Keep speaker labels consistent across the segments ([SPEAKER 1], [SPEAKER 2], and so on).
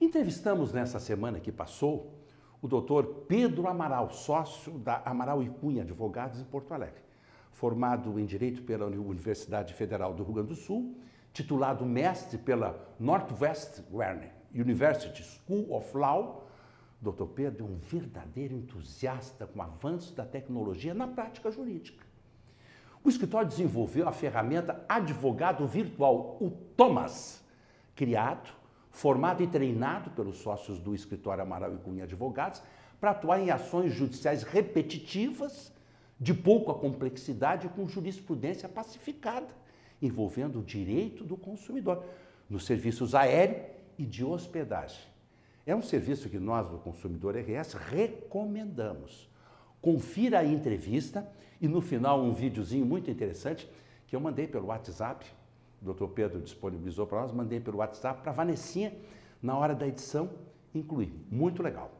[SPEAKER 1] Entrevistamos nessa semana que passou o doutor Pedro Amaral, sócio da Amaral e Cunha Advogados em Porto Alegre, formado em Direito pela Universidade Federal do Rio Grande do Sul, titulado mestre pela Northwestern University School of Law. Dr. Pedro é um verdadeiro entusiasta com o avanço da tecnologia na prática jurídica. O escritório desenvolveu a ferramenta Advogado Virtual, o Thomas, criado, formado e treinado pelos sócios do escritório Amaral e Cunha Advogados para atuar em ações judiciais repetitivas, de pouca complexidade e com jurisprudência pacificada, envolvendo o direito do consumidor, nos serviços aéreo e de hospedagem. É um serviço que nós, do Consumidor RS, recomendamos. Confira a entrevista e, no final, um videozinho muito interessante que eu mandei pelo WhatsApp. O Dr. Pedro disponibilizou para nós, mandei pelo WhatsApp para a Vanessinha, na hora da edição, incluir. Muito legal.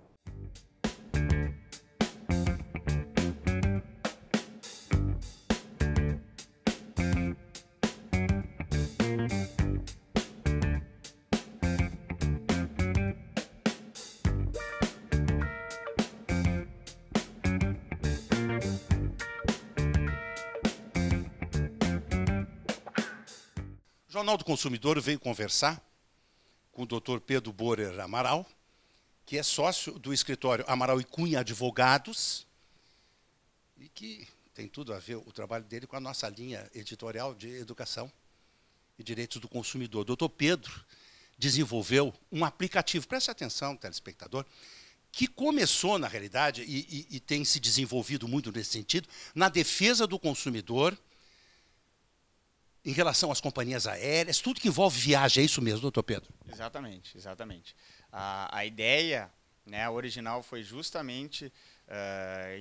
[SPEAKER 1] O Jornal do Consumidor veio conversar com o Dr. Pedro Borer Amaral, que é sócio do escritório Amaral e Cunha Advogados e que tem tudo a ver o trabalho dele com a nossa linha editorial de educação e direitos do consumidor. O Dr. Pedro desenvolveu um aplicativo, preste atenção, telespectador, que começou, na realidade, e tem se desenvolvido muito nesse sentido, na defesa do consumidor, em relação às companhias aéreas, tudo que envolve viagem, é isso mesmo, doutor Pedro?
[SPEAKER 2] Exatamente, exatamente. A ideia, né, original foi justamente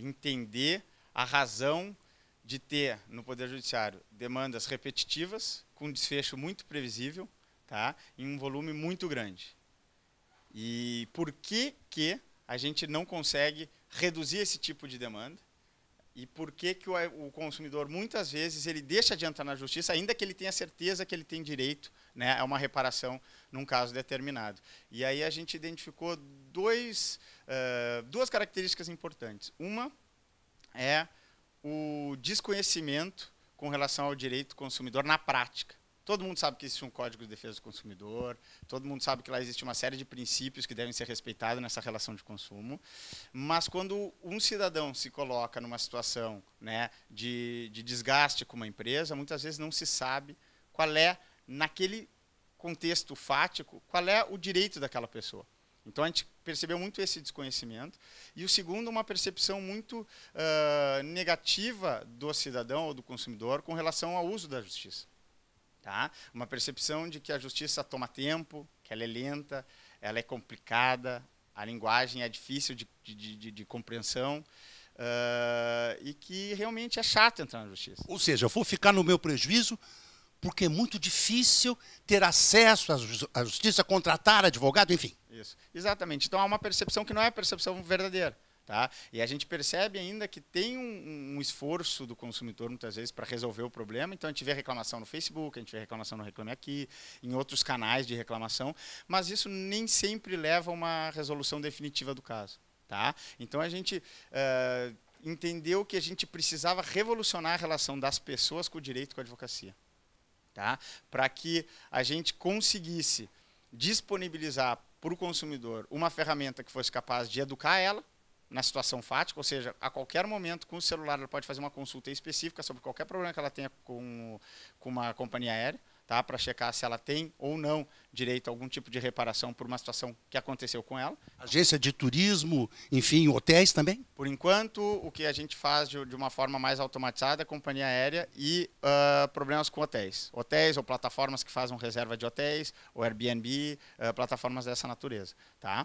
[SPEAKER 2] entender a razão de ter no Poder Judiciário demandas repetitivas, com desfecho muito previsível, tá, em um volume muito grande. E por que a gente não consegue reduzir esse tipo de demanda? E por que o consumidor, muitas vezes, ele deixa de entrar na justiça, ainda que ele tenha certeza que ele tem direito, né, a uma reparação num caso determinado. E aí a gente identificou duas características importantes. Uma é o desconhecimento com relação ao direito do consumidor na prática. Todo mundo sabe que existe um Código de Defesa do Consumidor, todo mundo sabe que lá existe uma série de princípios que devem ser respeitados nessa relação de consumo, mas quando um cidadão se coloca numa situação, né, de desgaste com uma empresa, muitas vezes não se sabe qual é, naquele contexto fático, qual é o direito daquela pessoa. Então a gente percebeu muito esse desconhecimento. E o segundo, uma percepção muito negativa do cidadão ou do consumidor com relação ao uso da justiça. Tá? Uma percepção de que a justiça toma tempo, que ela é lenta, ela é complicada, a linguagem é difícil de compreensão e que realmente é chato entrar na justiça.
[SPEAKER 1] Ou seja, eu vou ficar no meu prejuízo porque é muito difícil ter acesso à justiça, contratar advogado, enfim.
[SPEAKER 2] Isso, exatamente. Então há uma percepção que não é a percepção verdadeira. Tá? E a gente percebe ainda que tem um esforço do consumidor, muitas vezes, para resolver o problema. Então, a gente vê reclamação no Facebook, a gente vê reclamação no Reclame Aqui, em outros canais de reclamação, mas isso nem sempre leva a uma resolução definitiva do caso. Tá? Então, a gente entendeu que a gente precisava revolucionar a relação das pessoas com o direito e com a advocacia. Tá? Para que a gente conseguisse disponibilizar para o consumidor uma ferramenta que fosse capaz de educar ela, na situação fática, ou seja, a qualquer momento, com o celular, ela pode fazer uma consulta específica sobre qualquer problema que ela tenha com uma companhia aérea, tá? Para checar se ela tem ou não direito a algum tipo de reparação por uma situação que aconteceu com ela.
[SPEAKER 1] Agência de turismo, enfim, hotéis também?
[SPEAKER 2] Por enquanto, o que a gente faz de uma forma mais automatizada é companhia aérea e problemas com hotéis. Hotéis ou plataformas que fazem reserva de hotéis, ou Airbnb, plataformas dessa natureza. Tá?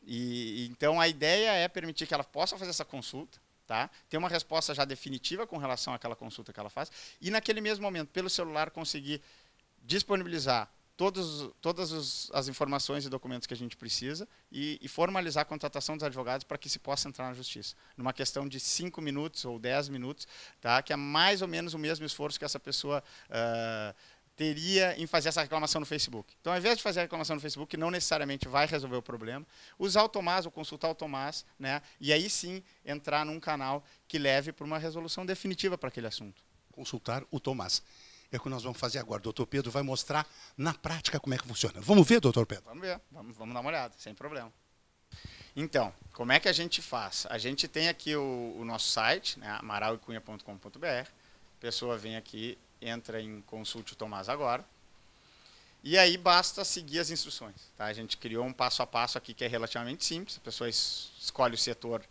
[SPEAKER 2] Então, a ideia é permitir que ela possa fazer essa consulta, tá? Ter uma resposta já definitiva com relação àquela consulta que ela faz, e naquele mesmo momento, pelo celular, conseguir disponibilizar todas as informações e documentos que a gente precisa e formalizar a contratação dos advogados para que se possa entrar na justiça. Numa questão de 5 minutos ou 10 minutos, tá? Que é mais ou menos o mesmo esforço que essa pessoa teria em fazer essa reclamação no Facebook. Então, ao invés de fazer a reclamação no Facebook, não necessariamente vai resolver o problema, usar o Tomás ou consultar o Tomás, né? E aí sim entrar num canal que leve para uma resolução definitiva para aquele assunto.
[SPEAKER 3] Consultar o Tomás. É o que nós vamos fazer agora. O doutor Pedro vai mostrar na prática como é que funciona. Vamos ver, doutor Pedro?
[SPEAKER 2] Vamos ver, vamos dar uma olhada, sem problema. Então, como é que a gente faz? A gente tem aqui o nosso site, né, amarauicunha.com.br. A pessoa vem aqui, entra em Consulte o Tomás agora. E aí basta seguir as instruções. Tá? A gente criou um passo a passo aqui que é relativamente simples. A pessoa escolhe o setor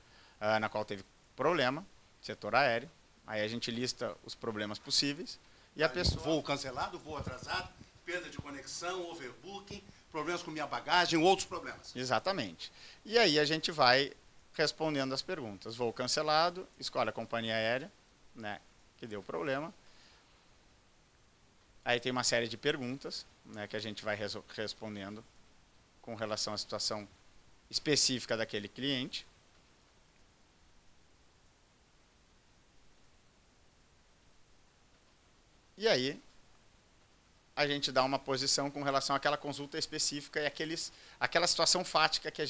[SPEAKER 2] na qual teve problema, setor aéreo. Aí a gente lista os problemas possíveis. E a pessoa...
[SPEAKER 3] Voo cancelado, voo atrasado, perda de conexão, overbooking, problemas com minha bagagem, outros problemas.
[SPEAKER 2] Exatamente. E aí a gente vai respondendo as perguntas. Voo cancelado, escolhe a companhia aérea, né, que deu problema. Aí tem uma série de perguntas, né, que a gente vai respondendo com relação à situação específica daquele cliente. E aí a gente dá uma posição com relação àquela consulta específica e aquela situação fática que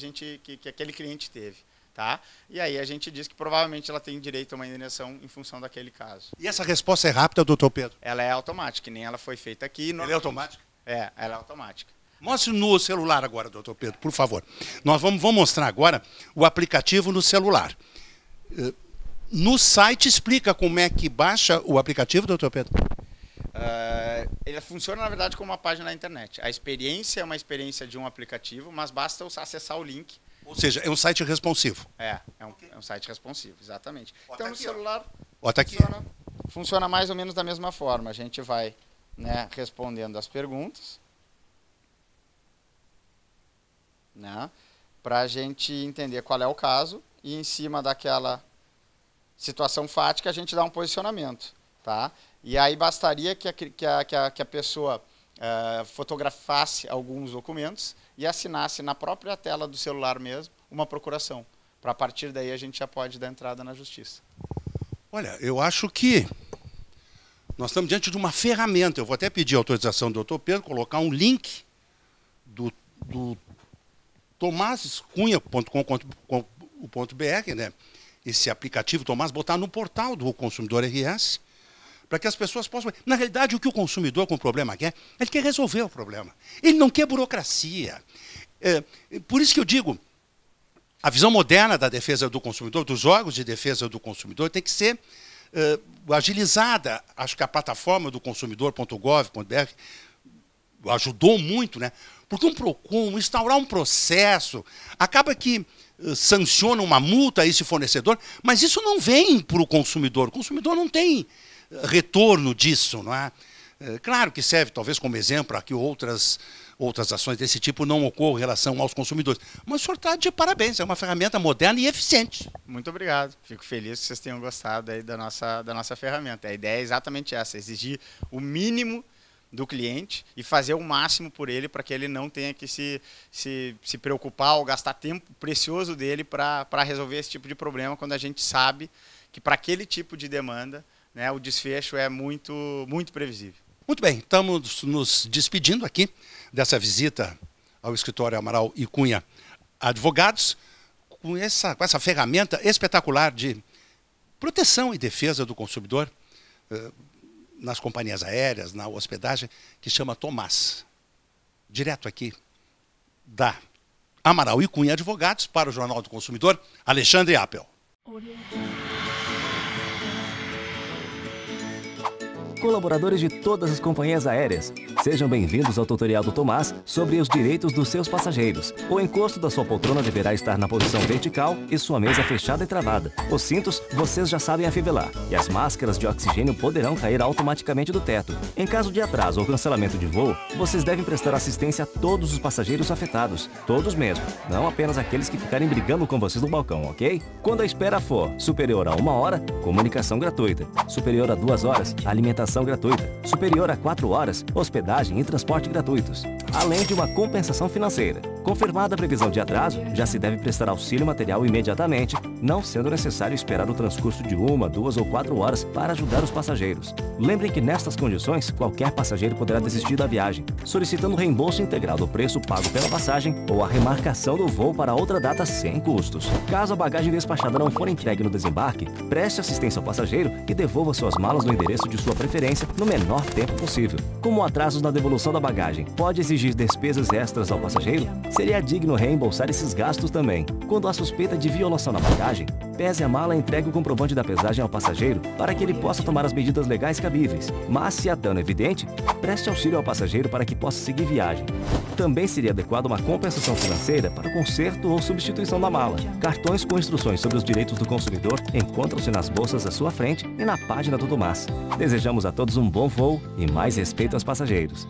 [SPEAKER 2] aquele cliente teve. Tá? E aí a gente diz que provavelmente ela tem direito a uma indenização em função daquele caso.
[SPEAKER 3] E essa resposta é rápida, doutor Pedro?
[SPEAKER 2] Ela é automática, que nem ela foi feita aqui.
[SPEAKER 3] Ela é automática?
[SPEAKER 2] É, ela é automática.
[SPEAKER 3] Mostre no celular agora, doutor Pedro, por favor. Nós vamos mostrar agora o aplicativo no celular. No site explica como é que baixa o aplicativo, doutor Pedro?
[SPEAKER 2] Ele funciona, na verdade, como uma página na internet. A experiência é uma experiência de um aplicativo, mas basta acessar o link.
[SPEAKER 3] Ou seja, é um site responsivo.
[SPEAKER 2] É um site responsivo, exatamente. Então, no celular,
[SPEAKER 3] tá aqui.
[SPEAKER 2] Funciona mais ou menos da mesma forma. A gente vai, né, respondendo as perguntas, né, para a gente entender qual é o caso, e em cima daquela situação fática a gente dá um posicionamento. Tá? E aí bastaria que a pessoa fotografasse alguns documentos e assinasse na própria tela do celular mesmo uma procuração. Para a partir daí a gente já pode dar entrada na justiça.
[SPEAKER 3] Olha, eu acho que nós estamos diante de uma ferramenta. Eu vou até pedir autorização do doutor Pedro, colocar um link do tomascunha.com.br, né? Esse aplicativo Tomás, botar no portal do Consumidor RS, para que as pessoas possam... Na realidade, o que o consumidor com problema quer, ele quer resolver o problema. Ele não quer burocracia. Por isso que eu digo, a visão moderna da defesa do consumidor, dos órgãos de defesa do consumidor, tem que ser agilizada. Acho que a plataforma do consumidor.gov.br ajudou muito, né? Porque um PROCON, instaurar um processo, acaba que sanciona uma multa a esse fornecedor, mas isso não vem para o consumidor. O consumidor não tem retorno disso, não é? Claro que serve talvez como exemplo para que outras ações desse tipo não ocorram em relação aos consumidores. Mas o senhor está de parabéns, é uma ferramenta moderna e eficiente.
[SPEAKER 2] Muito obrigado, fico feliz que vocês tenham gostado aí da nossa ferramenta. A ideia é exatamente essa, exigir o mínimo do cliente e fazer o máximo por ele para que ele não tenha que se preocupar ou gastar tempo precioso dele para resolver esse tipo de problema, quando a gente sabe que para aquele tipo de demanda, né, o desfecho é muito, muito previsível.
[SPEAKER 3] Muito bem, estamos nos despedindo aqui dessa visita ao escritório Amaral e Cunha Advogados, com essa ferramenta espetacular de proteção e defesa do consumidor nas companhias aéreas, na hospedagem, que chama Tomás. Direto aqui da Amaral e Cunha Advogados para o Jornal do Consumidor, Alexandre Appel.
[SPEAKER 4] Colaboradores de todas as companhias aéreas, sejam bem-vindos ao tutorial do Tomás sobre os direitos dos seus passageiros. O encosto da sua poltrona deverá estar na posição vertical e sua mesa fechada e travada. Os cintos vocês já sabem afivelar e as máscaras de oxigênio poderão cair automaticamente do teto. Em caso de atraso ou cancelamento de voo, vocês devem prestar assistência a todos os passageiros afetados. Todos mesmo, não apenas aqueles que ficarem brigando com vocês no balcão, ok? Quando a espera for superior a 1 hora, comunicação gratuita. Superior a 2 horas, alimentação gratuita. Superior a 4 horas, hospedagem e transporte gratuitos. Além de uma compensação financeira. Confirmada a previsão de atraso, já se deve prestar auxílio material imediatamente, não sendo necessário esperar o transcurso de 1, 2 ou 4 horas para ajudar os passageiros. Lembrem que nestas condições, qualquer passageiro poderá desistir da viagem, solicitando reembolso integral do preço pago pela passagem ou a remarcação do voo para outra data sem custos. Caso a bagagem despachada não for entregue no desembarque, preste assistência ao passageiro e devolva suas malas no endereço de sua preferência no menor tempo possível. Como atrasos na devolução da bagagem pode exigir despesas extras ao passageiro, seria digno reembolsar esses gastos também. Quando há suspeita de violação na bagagem, pese a mala e entregue o comprovante da pesagem ao passageiro para que ele possa tomar as medidas legais cabíveis. Mas se há dano evidente, preste auxílio ao passageiro para que possa seguir viagem. Também seria adequada uma compensação financeira para o conserto ou substituição da mala. Cartões com instruções sobre os direitos do consumidor encontram-se nas bolsas à sua frente e na página do Tomás. Desejamos a todos um bom voo e mais respeito aos passageiros.